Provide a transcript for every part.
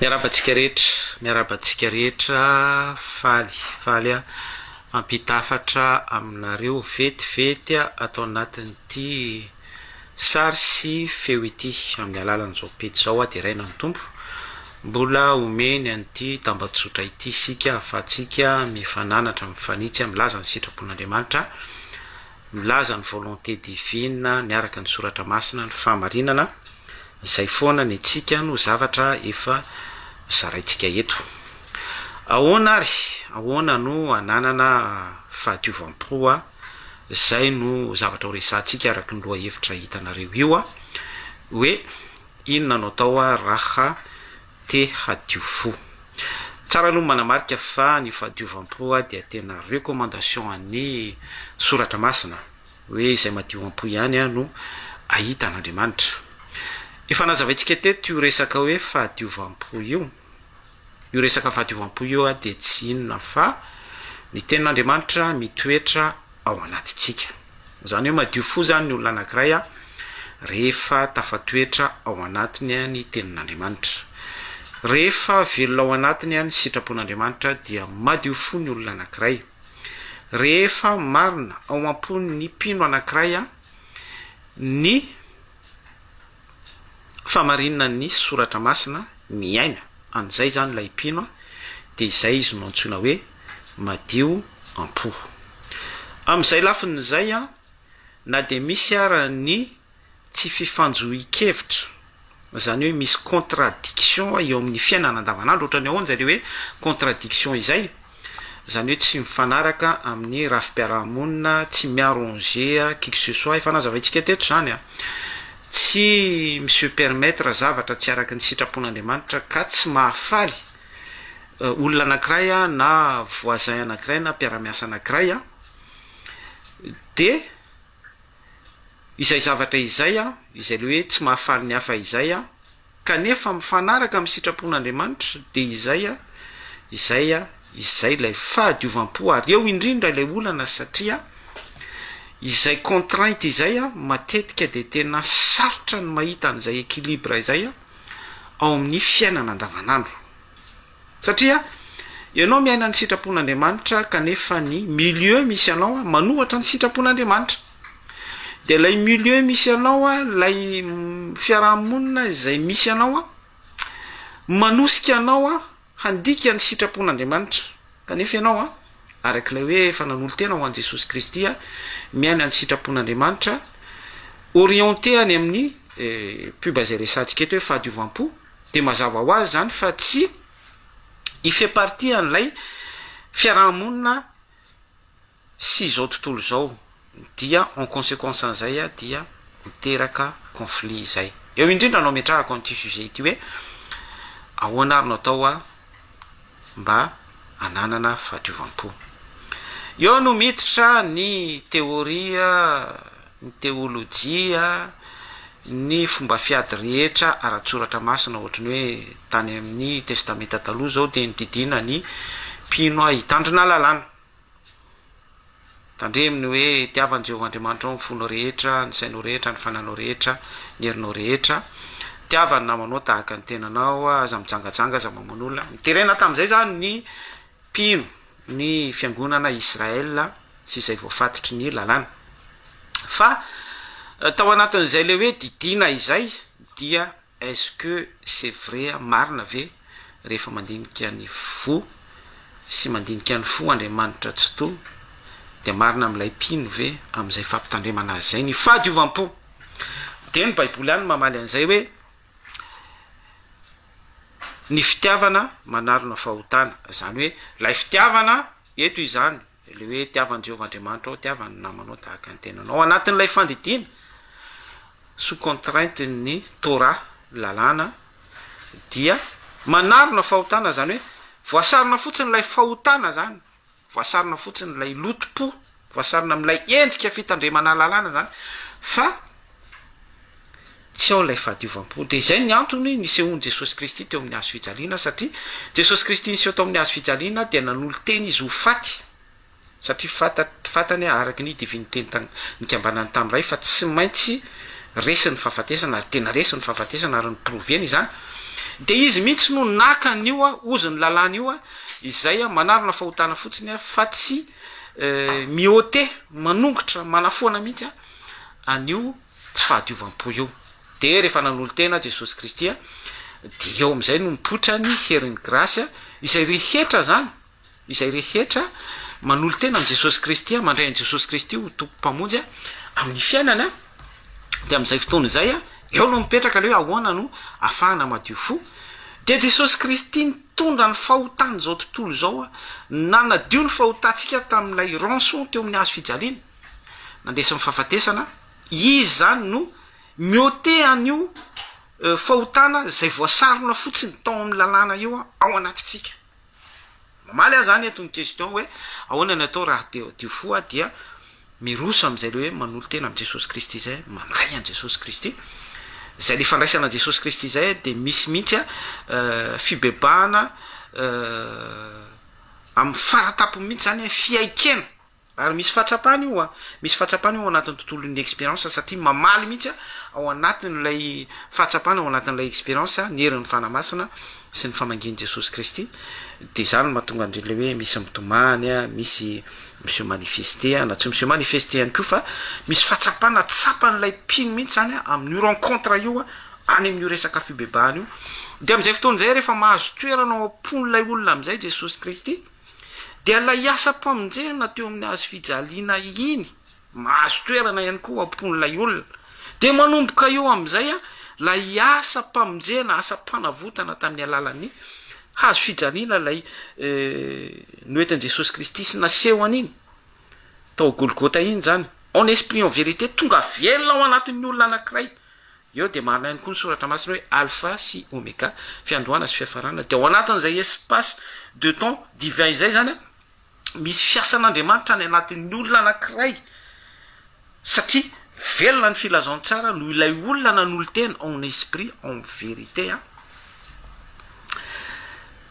miarabantsika rehetra faly ampitafatra aminareo vetivety atao anatin'ity sary sy feo ity amin'ny alalan'izao pety zao de raina ny tompo mbola omeny an'ity tambatsotra ity sika afatsika mifananatra mifanitsy milaza ny sitrapon'Andriamanitra, milaza ny volonté divine miaraka ny soratra masina, ny famarinana izay foana ny tsika no zavatra efa zaraitsika eto. Ahoana no ananana fahadiovampo zay no zavatra ho resatsika araky ny loha hevitra hitanareo io hoe inona no atao raha te hadio fo. Tsara aloha manamarika fa ny fahadiovampo dia tena recommandation an'ny soratra masina hoe izay mahadiovampo ihany no ahita an'Andriamanitra. Efa nazavaitsika teto io resaka hoe fahadiovampo io resaka fahadiovampo io dia tsy inona fa ny tenin'Andriamanitra mitoetra ao anatitsika. Zany hoe madio fo zany ny olona anankiray rehefa tafatoetra ao anatiny ny tenin'Andriamanitra. Rehefa velona ao anatiny ny sitrapon'Andriamanitra dia madio fo ny olona anankiray. Rehefa marina ao am-pon'ny mpino anankiray ny famarinana ny soratra masina miaina an'izay zany lay mpino dia izay izy no antsoina hoe madio ampo. Amin'izay lafin'izay na dia misy ara ny tsy fifanjohikevitra, zany hoe misy contradiction eo amin'ny fiainana andavanandro, ohatrany ahoana zareo hoe contradiction izay, zany hoe tsy mifanaraka amin'ny rafi-piarahamonina, tsy miarranger qui que ce soit. Efa nazavaitsika teto zany tsy monsieur permettre zavatra tsy araky ny sitrapon'Andriamanitra ka tsy mahafaly olona anankiray na voisin anankiray na mpiara-miasa anankiray de izay zavatra izay izay le hoe tsy mahafaly ny hafa izay kanefa mifanaraka amin'ny sitrapon'Andriamanitra de izay lay fahadiovampo ary eo indrindra ilay olana satria izay contrainte izay matetika de tena sarotra ny mahita an'izay équilibre izay ao amin'ny fiainana andavanandro. Satria ianao miaina ny sitrapon'Andriamanitra kanefa ny milieu misy anao manohatra ny sitrapon'Andriamanitra, de lay milieu misy anao lay fiarahamonina izay misy anao manosika anao handika ny sitrapon'Andriamanitra. Kanefa ianao arak'ilay hoe efa nanolo tena ho an' Jesosy Kristy miaina ny sitrapon'Andriamanitra orienté any amin'ny puba zay resatsika eto hoe fahadiovampo, de mazava ho azy zany fa tsy ifait partie an'ilay fiarahamonina sy izao tontolo zao dia en conséquence an'izay dia miteraka conflit izay. Eo indrindra anao metrahako an'ity sujet ity hoe ahoana ary no atao mba ananana fahadiovampo. Eo no miditra ny teoria, ny teolojia, ny fomba fiady rehetra ara-tsoratra masina, ohatrany hoe tany amin'ny testamenta taloha zao de nididina ny mpino hitandrina lalàna, tandreminy hoe tiavan'i Jehovahandriamanitra ao ny fonao rehetra, ny sainao rehetra, ny fananao rehetra, ny herinao rehetra, tiavany namanao tahaka ny tenanao, aza mijangajanga aza maman'olona. Miterena tamin'izay zany ny mpino ny fiangonana Israel sy izay voafatitry ny lalàna. Fa tao anatin'izay le hoe didina izay dia est-ce que c'est vrai marina ve rehefa mandinika ny fo sy mandinika ny fo Andriamanitra tsy to de marina amin'ilay mpino ve amin'izay fampitandremana azy zay ny fahadiovampo. De ny baiboly any mamaly an'izay hoe ny fitiavana manarona fahotana, zany hoe lay fitiavana eto izany le hoe tiavan'i Jehovahandriamanitra ao, tiavany namanao tahaka ny tenanao ao anatin'ilay fandidina sous contrainte ny Torah lalàna dia manarona fahotana, zany hoe voasarona fotsiny lay fahotana zany, voasarona fotsiny lay lotom-po, voasarona amin'ilay endrika fitandremana lalàna zany fa tsy ao lay fahadiovampo. De izay ny antony nisehoan'i Jesosy Kristy teo amin'ny hazo fijaliana, satria Jesosy Kristy niseho teo amin'ny hazo fijaliana dia nanolo teny izy ho faty, satria fatany araky ny divinité nikambanany tamin'ray fa tsy maintsy resy ny fahafatesana, ary tena resy ny fahafatesana ary ny proveny zany de izy mihitsy no nakan'io a ozy ny lalàna io a izay a manarona fahotana fotsiny a fa tsy miote manongotra manafoana mihitsy a anio tsy fahadiovampo io de rehefa nanolo tena Jesosy Kristy a de eo am'izay no mipotra ny herin'ny grasy a izay rehetra zany izay rehetra manolo tena am Jesosy Kristy a mandray an Jesosy Kristy ho tompo mpamonjy a amin'ny fiainana de am'izay fotoana izay a eo no mipetraka le hoe ahoana no ahafahana madio fo de Jesosy Kristy nitondra ny fahotany zao tontolo zao a nanadio ny fahotantsika tamin'ilay rançon teo amin'ny hazo fijaliana nandesa mifahafatesana izy zany no miote an'io fahotana zay voasarona fotsiny tao amin'ny lalàna io a ao anatitsika mamaly a zany eto ny question hoe ahoana ny atao raha dio fo a dia miroso am'izay le hoe manolo tena am Jesosy Kristy zay mandray an Jesosy Kristy zay le fandraisana Jesosy Kristy zay de misy mihitsy a fibebahana amin'ny faratapo mihitsy zany fiaikena ary misy fahatsapany io a misy fahatsapany io ao anatin'ny tontolon'ny expérience satria mamaly mihitsy a ao anatin'lay fahatsapany ao anatin'lay expérience ny herin'ny fanamasina sy ny famangeny Jesosy Kristy de zany mahatonga andrele hoe misy mitomany a misy monsieur manifesté na tsy monsieur manifesté ihany ko fa misy fahatsapana tsapan'lay mpino mihitsy zany a amin'io rencontre io a any amin'io resaka fibebahana io de am'izay fotoana zay rehefa mahazo toerana ao ampon'lay olona am'izay Jesosy Kristy de lay asa mpamonjena teo amin'ny hazo fijaliana iny mahazo toerana ihany koa ampon'lay olona de manomboka eo am'izay a lay asa mpamonjena asa mpanavotana tamin'ny alalan'ny hazo fijaliana lay noetin Jesosy Kristy sy naseho an'iny tao Golgota iny zany en esprit en vérité tonga velona ao anatin'ny olona anankiray eo de marina ihany koa ny soratra masina hoe alpha sy omega fiandohana sy fiafarana de ao anatin'izay espace de temps divin izay zany a misy fiasan'Andriamanitra any anatin'ny olona anankiray satria velona ny filazantsara no ilay olona nanolo tena en esprit en vérité a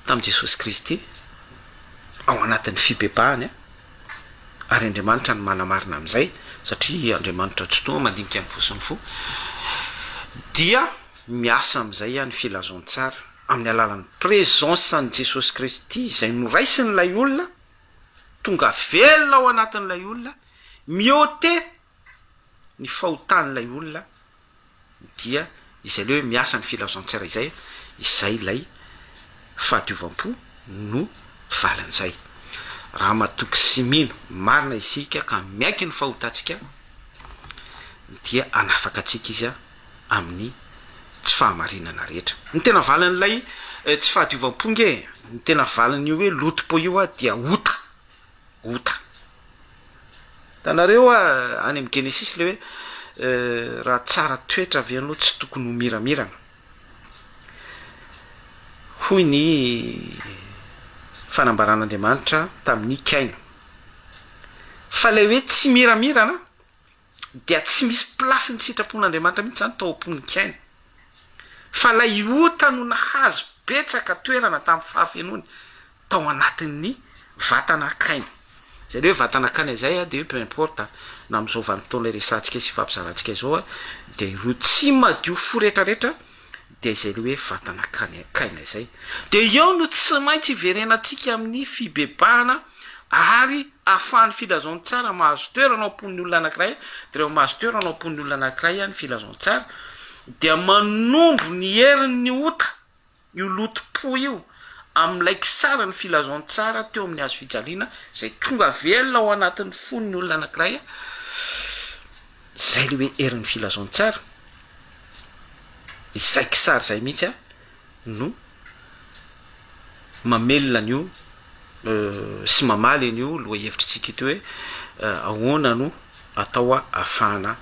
tam Jesosy Kristy ao anatin'ny fibebahany a ary Andriamanitra ny manamarina am'izay satria Andriamanitra tsy toa mandinika amin'ny fosiny fo dia miasa am'izay a ny filazantsara amin'ny alalan'ny présence an Jesosy Kristy izay noraisin'lay olona tonga velona ao anatin'lay olona miote ny fahotan'lay olona dia izay le hoe miasa ny filazantsara izay lay fahadiovampo no valan'izay raha matoky sy mino marina isika ka miaiky ny fahotantsika dia anafaka atsika izy a amin'ny tsy fahamarinana rehetra ny tena valan'lay tsy fahadiovampo nge ny tena valan'io hoe loto-po io a dia ota tanareo a any amin'ny Genesis le hoe raha tsara toetra avy anao tsy tokony ho miramirana hoy ny fanambaran'Andriamanitra tamin'ny Kaina fa le hoe tsy miramirana dia tsy misy plasy ny sitrapon'Andriamanitra mihitsy zany tao am-pon'ny Kaina fa lay ota no nahazo betsaka toerana tamin'ny fahafenony tao anatin'ny vatana Kaina zay le hoe vatana Kaina zay a de hoe peu importe na am'izao vanim-potoana resantsika sy fampizarantsika zao a de ro tsy madio fo rehetrarehetra de izay le hoe vatana Kaina izay de eo no tsy maintsy iverenatsika amin'ny fibebahana ary ahafahan'ny filazantsara mahazo toerana ao ampon'ny olona anankiray de rehefa mahazo toerana ao ampon'ny olona anankiray ny filazantsara dia manombo ny herin'ny ota io loto-po io amin'ilay kisara ny filazantsara teo amin'ny hazo fijaliana zay tonga velona ao anatin'ny fon'ny olona anankiray zay le hoe herin'ny filazantsara izay kisara zay mihitsy a no mamelona an'io sy mamaly an'io loha hevitritsika ito hoe ahoana no atao a ahafahana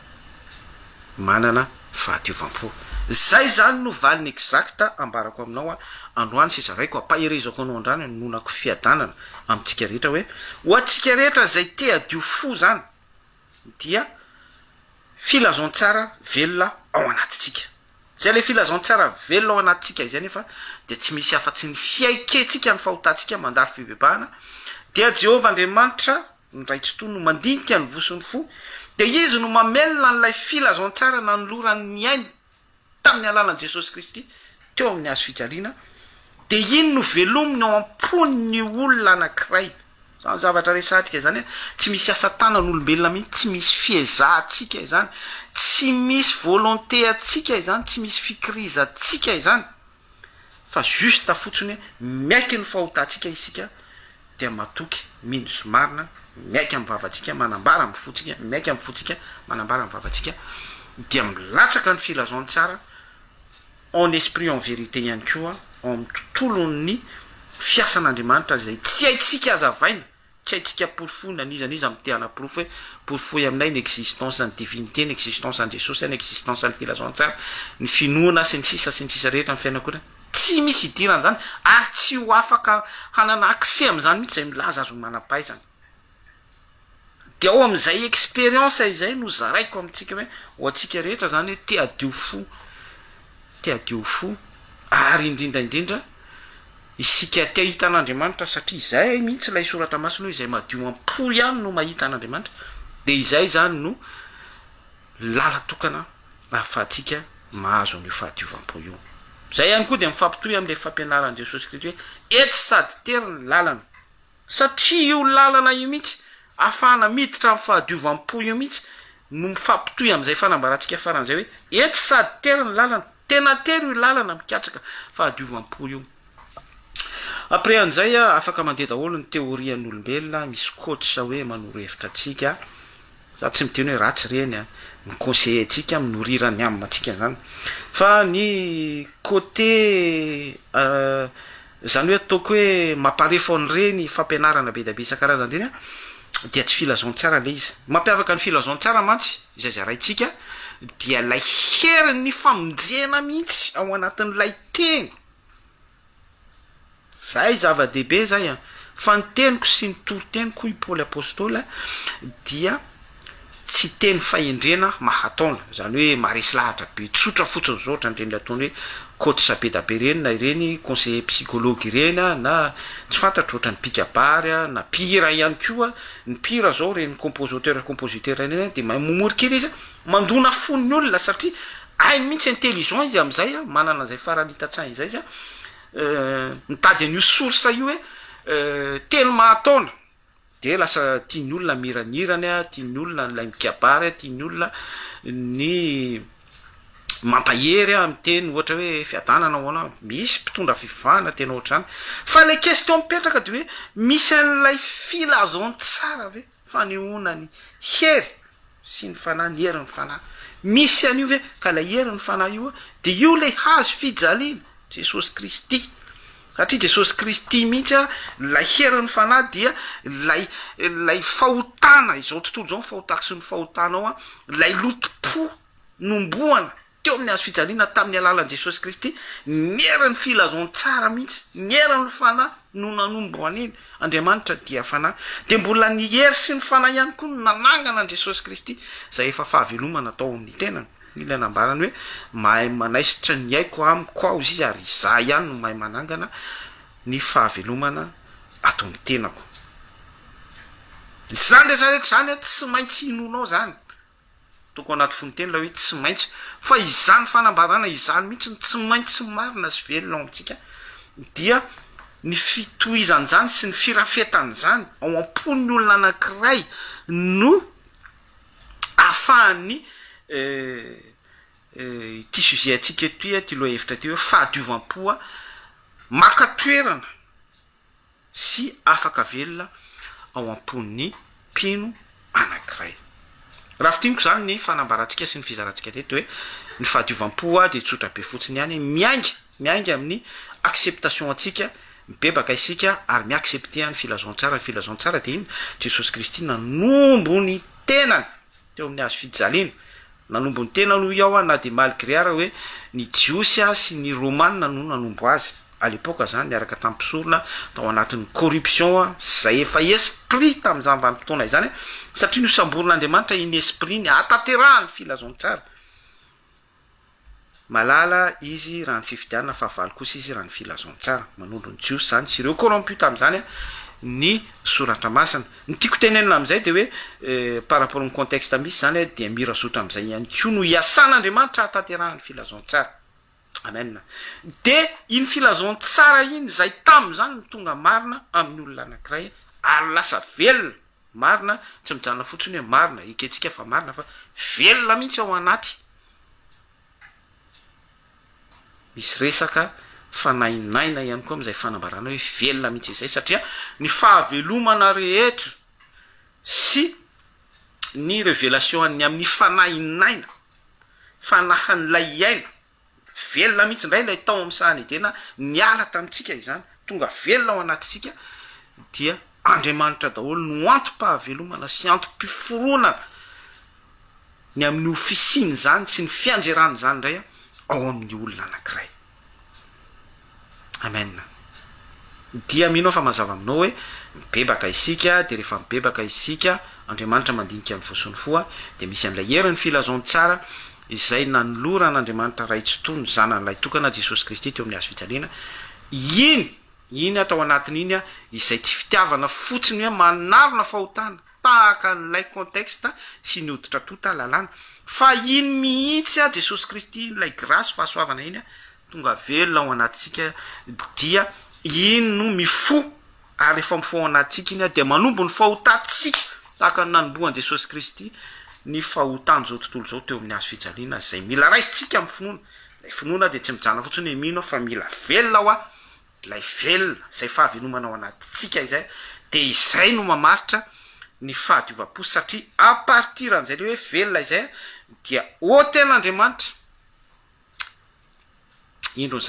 manana fahadiovampo zay zany no valiny exacta ambarako aminao a androany sy zaraiko ampahirezako anao andrany nonako fiadanana amintsika rehetra hoe ho atsika rehetra zay te adio fo zany dia filazantsara velona ao anatitsika zay le filazantsara velona ao anatitsika izay nefa de tsy misy afa-tsy ny fiaiketsika ny fahotantsika mandary fibebahana dia Jehovah Andriamanitra ndraiky toa no mandinika ny vosony fo de izy no mamelona n'lay filazantsara nanolorany miainy tamin'ny alalan'i Jesosy Kristy teo amin'ny azo fijaliana de iny no velominy ao am-pony olona anankiray zany zavatra resatsika zany tsy misy asa tanan'olombelona mihitsy tsy misy fiezahantsika izany tsy misy volonté atsika izany tsy misy fikirizatsika izany fa juste fotsiny miaiky ny fahotantsika isika dia matoky mino sy marina miaiky amin'ny vavantsika manambara amin'ny fotsika miaiky amin'ny fotsika manambara amin'ny vavantsika dia milatsaka ny filazon tsara en esprit en vérité ihany koa amin'ny tontolon'ny fiasan'Andriamanitra zay tsy haitsika azavaina tsy haitsika porofona nizaniza amin'ny teana-porofo hoe porofoy aminay ny existence ny divinité ny existence ny Jesosy ny existence ny filazon tsara ny finoana sy ny sisa rehetra ny fiainakora tsy misy idirana zany ary tsy ho afaka hanana accès amin'izany mihitsy zay milaza azo manam-pahaizana de ao amin'izay expérience izay no zaraiko amintsika hoe ho atsika rehetra zany hoe te adio fo ary indrindraindrindra isika te hahita an'Andriamanitra satria izay mihitsy ilay soratra masina hoe izay madio am-po ihany no mahita an'Andriamanitra de izay zany no lala tokana ahafahantsika mahazo an'io fahadiovam-po io zay ihany koa de mifampitohy amin'le fampianaran'i Jesosy Kristy hoe etsy sady tery ny lalana satria io lalana io mihitsy ahafahana miditra amin'ny fahadiovam-po io mihitsy no mifampitohy amin'izay fanambarantsika faran'izay hoe etsy sady tery ny lalana tena tery io lalana mikatraka fahadiovam-po io après an'izay afaka mandeha daholo ny teorian'olombelona misy coach hoe manoro hevitra atsika za tsy miteny hoe ratsy reny ny conseiller atsika minorirany amina atsika zany fa ny côté zany hoe ataoko hoe mamparefony reny fampianarana be dabe isan-karazany reny dia tsy filazon tsara le izy mampiavaka ny filazon tsara mantsy izay zaraitsika dia lay heriny famonjena mihitsy ao anatin'ilay teny zay zava-dehibe zay fa ny teniko sy ny toro-teniko i Paoly apôstôly dia tsy teny fahendrena mahataona zany hoe maresy lahatra be tsotra fotsiny zao ohatran'ireny ataony hoe coach be dabe reny na ireny conseiller psychologue ireny na tsy fantatra ohatran'ny pikabary na pira ihany koa ny pira zao reny compositeur reny de mamomorikely izy mandona fon'ny olona satria ay mihitsy intelligent izy am'izay manana an'izay farany hitatsahy izay izy mitady an'io source io hoe teny mahataona de lasa tiany olona miranirany tiany olona nylay mikabary tiany olona ny mampahery amin'ny teny ohatra hoe fiadanana hoana misy mpitondra fivavahana tena ohatrany fa le question mipetraka de hoe misy an'ilay filazon tsara ve fanehoana ny hery sy ny fanahy ny hery ny fanahy misy an'io ve ka lay hery ny fanahy io de io le hazo fijaliana Jesosy Kristy satria Jesosy Kristy mihitsy lay hery ny fanahy dia lay fahotana izao tontolo zao fahotako sy ny fahotanao lay loto-po nomboana teo amin'ny azo fijaliana tamin'ny alalan'i Jesosy Kristy nierany filazon tsara mihitsy nierany fanahy no nanombo an'iny Andriamanitra dia fanahy de mbola ny hery sy ny fanahy ihany koa no nanangana an' Jesosy Kristy zay efa fahavelomana atao amin'ny tenany ilay nambarany hoe mahay manaisitra ny aiko amiko ao izy ary za ihany no mahay manangana ny fahavelomana ato amin'ny tenako zany rehetrarehetra zany tsy maintsy inonao zany toko anaty foniteny la hoe tsy maintsy fa izany fanambarana izany mihitsy tsy maintsy marina sy velona ao amintsika dia ny fitohizan'izany sy ny firafetan'izany ao am-pon'ny olona anankiray no ahafahany ty sujet atsika toy ty loha hevitra ty hoe fahadiovam-po maka toerana sy afaka velona ao am-pon'ny mpino anankiray raha fitiniko zany ny fanambarantsika sy ny fizarantsika teto hoe ny fahadiovam-po de tsotra be fotsiny ihany miainga amin'ny acceptation atsika mibebaka isika ary miaccepte ny filazon tsara de iny Jesosy Kristy nanombo ny tenany teo amin'ny azo fijaliana nanombo ny tena no iao na de malgré ara hoe ny jiosy sy ny romanina no nanombo azy à l'époque zany niaraka tampisorona tao anatin'ny corruption zay efa esprit tamin'izany vanim-potoana izany satria no samborin'Andriamanitra iny esprit ny ataterahany filazon tsara malala izy raha ny fifidianana fa valy kosa izy raha ny filazon tsara manondro ny jiosy zany sy ireo corrompu tamin'izany ny soratra masina ny tiako tenenina am'izay de hoe par rapport ny contexte misy zany de mirazotra am'izay ihany koa no iasan'Andriamanitra ataterahany filazon tsara amen. De iny filazon tsara iny zay tam'zany ny tonga marina amin'ny olona anankiray ary lasa velona marina tsy mijanona fotsiny hoe marina iketsika fa marina fa velona mihitsy ao anaty misy resaka fanainaina ihany koa am'izay fanambarana hoe velona mihitsy izay satria ny fahavelomana rehetra sy ny révélation any amin'ny fanainaina fanahan'ilay iaina velona mihitsy indray ilay tao amin'ny sahany tena niala tamitsika izany tonga velona ao anatytsika dia Andriamanitra daholo no antom-pahavelomana sy antom-piforonana ny amin'ny ofisiny zany sy ny fianjerany zany indray ao amin'ny olona anankiray. Amen. Dia minao fa mazava aminao hoe mibebaka isika de rehefa mibebaka isika Andriamanitra mandinika amin'ny fosony foa de misy an'ilay heriny filazon tsara izay nanoloran'Andriamanitra ray tsy tony zanan'ilay tokana Jesosy Kristy teo amin'ny hazo fijaliana iny atao anatin'iny izay tsy fitiavana fotsiny hoe manarona fahotana tahaka n'ilay contexte sy ny hoditra tota lalàna fa iny mihitsy Jesosy Kristy ilay grâce fahasoavana iny tonga velona ao anatsika dia iny no mifo ary efa mifo ao anatsika iny dia manombo ny fahotantsika tahaka ny nanomboan Jesosy Kristy ny fahotany zao tontolo zao teo amin'ny hazo fijaliana zay mila raisitsika amin'ny finoana. Ilay finoana dia tsy mijana fotsiny mino fa mila velona ao ilay velona zay fahavelomana ao anatytsika izay de izay no mamaritra ny fahadiovam-po satria a partir an'izay le hoe velona izay dia ôten'Andriamanitra indro ny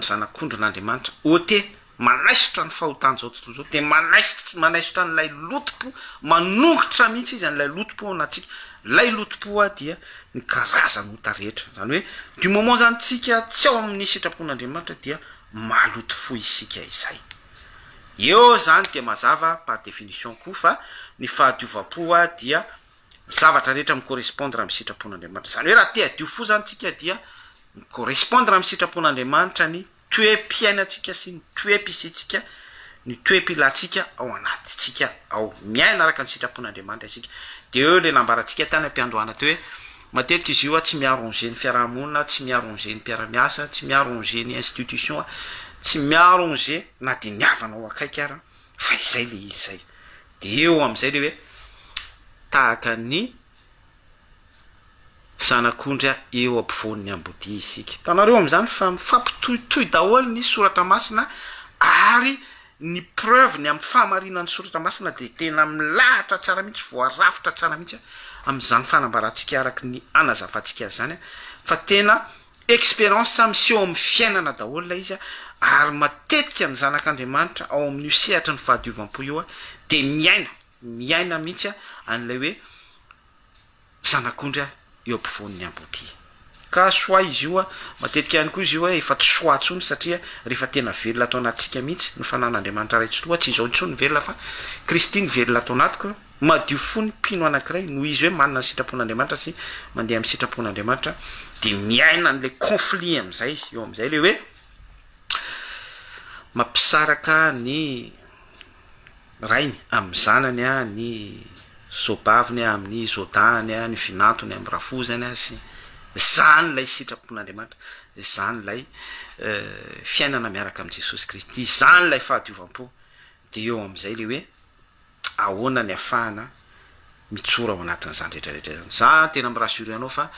zanak'ondron'Andriamanitra ôte manaisitra ny fahotany zao tontolo zao de manaisitra n'ilay lotompo manongotra mihitsy izy an'ilay lotompo ao anatsika. Lay lotompo dia ny karazany ota rehetra zany hoe du moment zany tsika tsy ao amin'ny sitrapon'Andriamanitra dia maloto fo isika izay. Eo zany dia mazava par définition koa fa ny fahadiovam-po dia zavatra rehetra micorrespondre amin'ny sitrapon'Andriamanitra. Zany hoe raha te hadio fo zany tsika dia micorrespondre amin'ny sitrapon'Andriamanitra ny toe-piainatsika sy ny toe-pisitsika ny toe-pilatsika ao anatytsika ao miaina araka ny sitrapon'Andriamanitra isika. De eo le nambaratsika tany am-piandohana teo hoe matetika izy io tsy miarranger ny fiarahamonina tsy miarranger ny mpiara-miasa tsy miarranger ny institution tsy miarranger na de niavana ao akaiky ara fa izay le izy zay. De eo am'izay le hoe tahaka ny zanak'ondry eo ampovoan'ny ambodi isika. Tanareo am'izany fa mifampitohitohy daholo ny soratra masina ary ny preuve ny amin'ny fahamarinan'ny soratra masina de tena milahatra tsara mihitsy voarafitra tsara mihitsy am'izany fanambaratsika araky ny anazavantsika zany fa tena expérience miseho amin'ny fiainana daholo lay izy ary matetika ny zanak'Andriamanitra ao amin'io sehatra ny fahadiovam-po io de miaina mihitsy an'ilay hoe zanak'ondry eo ampovoan'ny ambodi. Ka soa izy io matetika ihany koa izy io efa tsy soa tsony satria rehefa tena velona atao anatsika mihitsy ny fanan'Andriamanitra ray tsy toa tsy izao ntsony velona fa Kristy ny velona atao anatiko madio fo ny mpino anankiray noho izy hoe manana ny sitrapon'Andriamanitra sy mandeha amin'ny sitrapon'Andriamanitra de miaina an'ilay conflit am'izay izy eo am'izay le hoe mampisaraka ny rainy amin'ny zanany ny zobaviny amin'ny zodahany ny vinantony amin'ny rafozany sy zany lay sitrapon'Andriamanitra zany lay fiainana miaraka amin'ny Jesosy Kristy zany lay fahadiovam-po. De eo am'izay le hoe ahoana ny afahana mitsora ao anatin'izany rehetrarehetra zany. Za tena mirasure anao fa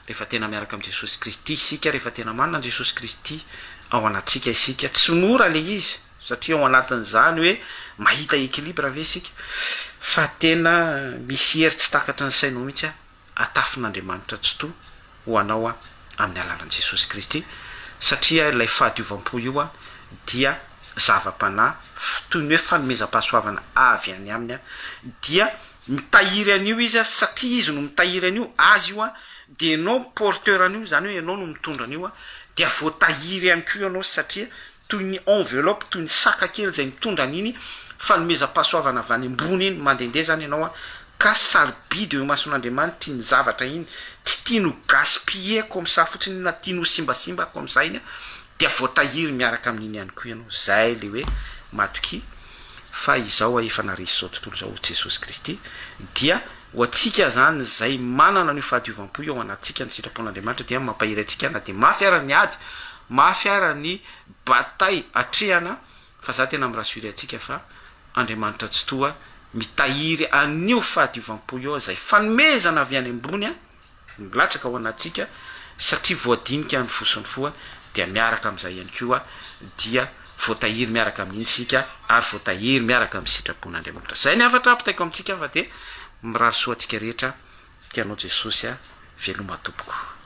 rehefa tena miaraka amin'ny Jesosy Kristy isika rehefa tena manana Jesosy Kristy ao anatsika isika tsy mora le izy satria ao anatin'izany hoe mahita équilibre ave isika fa tena misy hery tsy takatra ny sainao mihitsy atafin'Andriamanitra tsy to ho anao amin'ny alalan'i Jesosy Kristy satria ilay fahadiovam-po io dia zava-panahy toy ny hoe fanomezam-pahasoavana avy any aminy dia mitahiry an'io izy satria izy no mitahiry an'io azy io de ianao porteur an'io zany hoe ianao no mitondra an'io dia voatahiry ihany koa ianao satria toy ny enveloppe toy ny saka kely zay mitondra an'iny fanomezam-pahasoavana avy any ambony iny mandehandeha zany ianao ka sarobidy eo mason'Andriamanitra ny zavatra iny tsy tiano gaspiller comme ça fotsiny na tiano simbasimba comme ça iny dia voatahiry miaraka amin'iny ihany koa ianao. Zay le hoe matoky fa izao efa narisy zao tontolo zao Jesosy Kristy dia ho atsika zany zay manana ny fahadiovanpo eo anatsika ny sitrapon'andriamanitra dia mampahiry atsika na de mafy arany ady mafy arany batay atrehana fa za tena mirasury atsika fa andriamanitra tsy toa mitahiry anio fahadiovanpo eo zay fanomezana avy any ambony a milatsaka ao anatsika satria voadinika ny fosiny foa dia miaraka am'izay ihany koa dia voatahiry miaraka amin'iny sika ary voatahiry miaraka amin'ny sitrapon'andriamanitra zay ny afatra apitaiko amitsika fa de mirary soa atsika rehetra tianao Jesosy a veloma tompoko